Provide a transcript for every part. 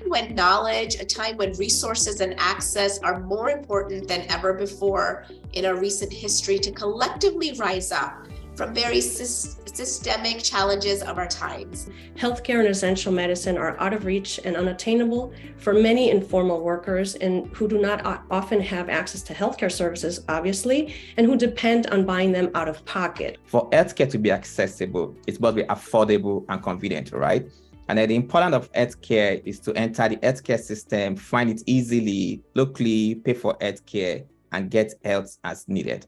when knowledge, a time when resources and access are more important than ever before in our recent history to collectively rise up from very systemic challenges of our times. Healthcare and essential medicine are out of reach and unattainable for many informal workers and who do not often have access to healthcare services, obviously, and who depend on buying them out of pocket. For healthcare to be accessible, it must be affordable and convenient, right? And then the importance of healthcare is to enter the healthcare system, find it easily, locally, pay for healthcare, and get health as needed.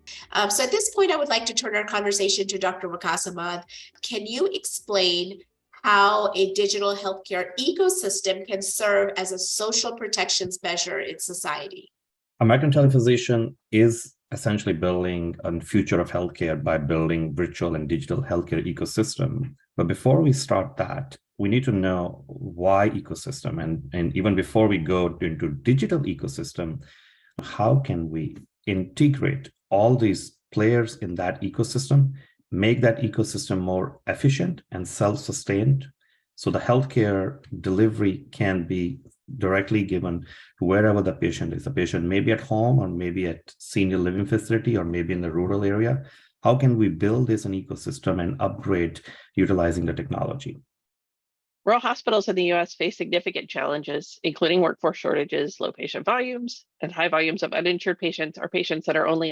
So at this point, I would like to turn our conversation to Dr. Waqasamad. Can you explain how a digital healthcare ecosystem can serve as a social protections measure in society? American Telephysician is essentially building a future of healthcare by building virtual and digital healthcare ecosystem. But before we start that, we need to know why ecosystem. And even before we go into digital ecosystem, how can we integrate all these players in that ecosystem, make that ecosystem more efficient and self-sustained, so the healthcare delivery can be directly given to wherever the patient is. The patient may be at home or maybe at senior living facility or maybe in the rural area. How can we build this an ecosystem and upgrade utilizing the technology? Rural hospitals in the U.S. face significant challenges, including workforce shortages, low patient volumes, and high volumes of uninsured patients or patients that are only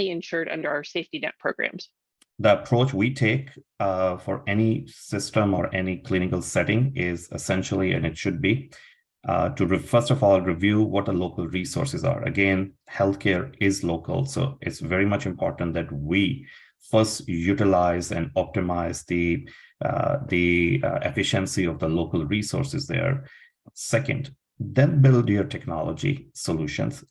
insured under our safety net programs. The approach we take for any system or any clinical setting is essentially, and it should be, first of all, review what the local resources are. Again, healthcare is local, so it's very much important that we first utilize and optimize the efficiency of the local resources there. Second, then build your technology solutions,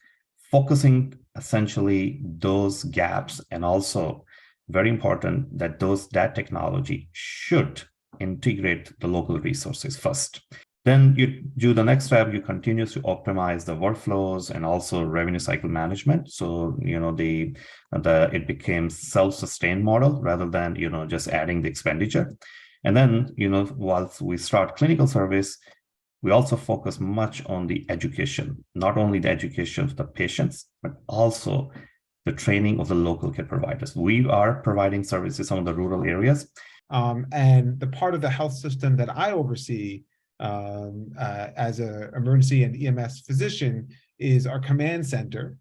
focusing essentially those gaps, and also very important that that technology should integrate the local resources first. Then you do the next step, you continue to optimize the workflows and also revenue cycle management. So, it became self-sustained model rather than, just adding the expenditure. And then, whilst we start clinical service, we also focus much on the education, not only the education of the patients, but also the training of the local care providers. We are providing services in some of the rural areas. And the part of the health system that I oversee as an emergency and EMS physician is our command center,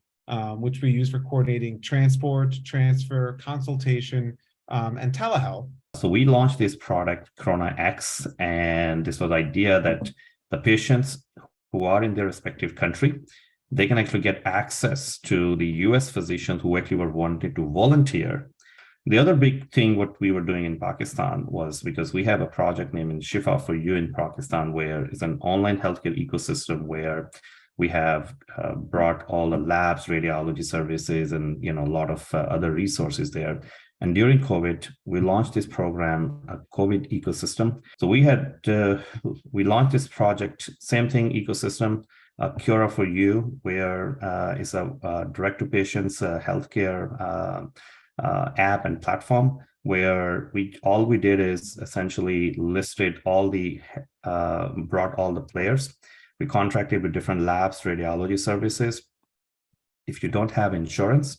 which we use for coordinating transport, transfer, consultation, and telehealth. So we launched this product, Corona X, and this was the idea that the patients who are in their respective country, they can actually get access to the US physicians who actually were wanting to volunteer. The other big thing what we were doing in Pakistan was, because we have a project named Shifa for You in Pakistan, where it's an online healthcare ecosystem where we have brought all the labs, radiology services, and a lot of other resources there. And during COVID, we launched this program, a COVID ecosystem. So we launched this project, same thing, ecosystem, Cura for You, where it's a direct-to-patients healthcare app and platform, where all we did is essentially brought all the players. We contracted with different labs, radiology services. If you don't have insurance,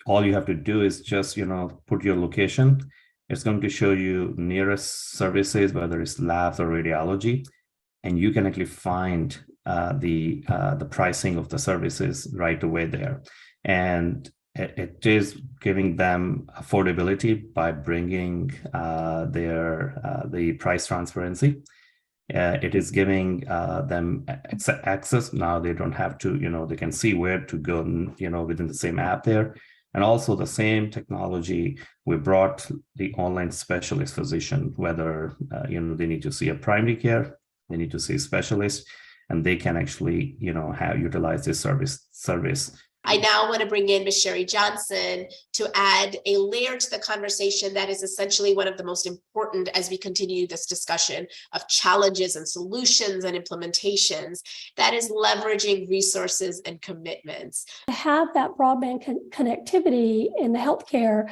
all you have to do is just put your location. It's going to show you nearest services, whether it's labs or radiology, and you can actually find the pricing of the services right away there. And it is giving them affordability by bringing the price transparency. It is giving them access. Now they don't have to, they can see where to go, within the same app there. And also the same technology, we brought the online specialist physician, whether, they need to see a primary care, they need to see a specialist, and they can actually, utilize this service. I now want to bring in Ms. Sherry Johnson to add a layer to the conversation that is essentially one of the most important as we continue this discussion of challenges and solutions and implementations, that is leveraging resources and commitments. To have that broadband connectivity in the healthcare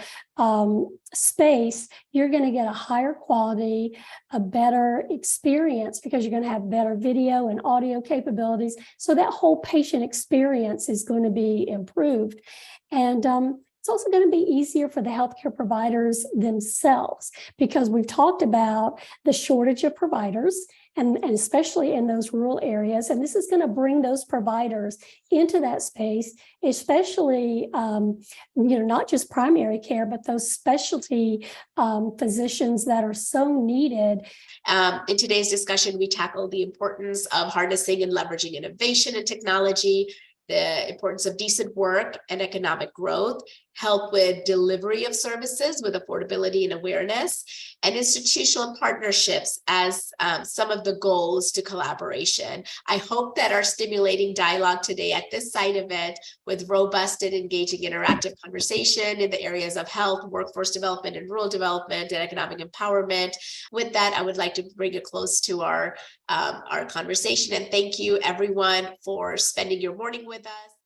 space, you're going to get a higher quality, a better experience, because you're going to have better video and audio capabilities. So that whole patient experience is going to be improved. And it's also going to be easier for the healthcare providers themselves, because we've talked about the shortage of providers, and especially in those rural areas. And this is going to bring those providers into that space, especially, not just primary care, but those specialty physicians that are so needed. In today's discussion, we tackled the importance of harnessing and leveraging innovation and technology, the importance of decent work and economic growth, help with delivery of services with affordability and awareness, and institutional partnerships as some of the goals to collaboration. I hope that our stimulating dialogue today at this site event, with robust and engaging interactive conversation in the areas of health, workforce development, and rural development, and economic empowerment. With that, I would like to bring a close to our conversation, and thank you everyone for spending your morning with us.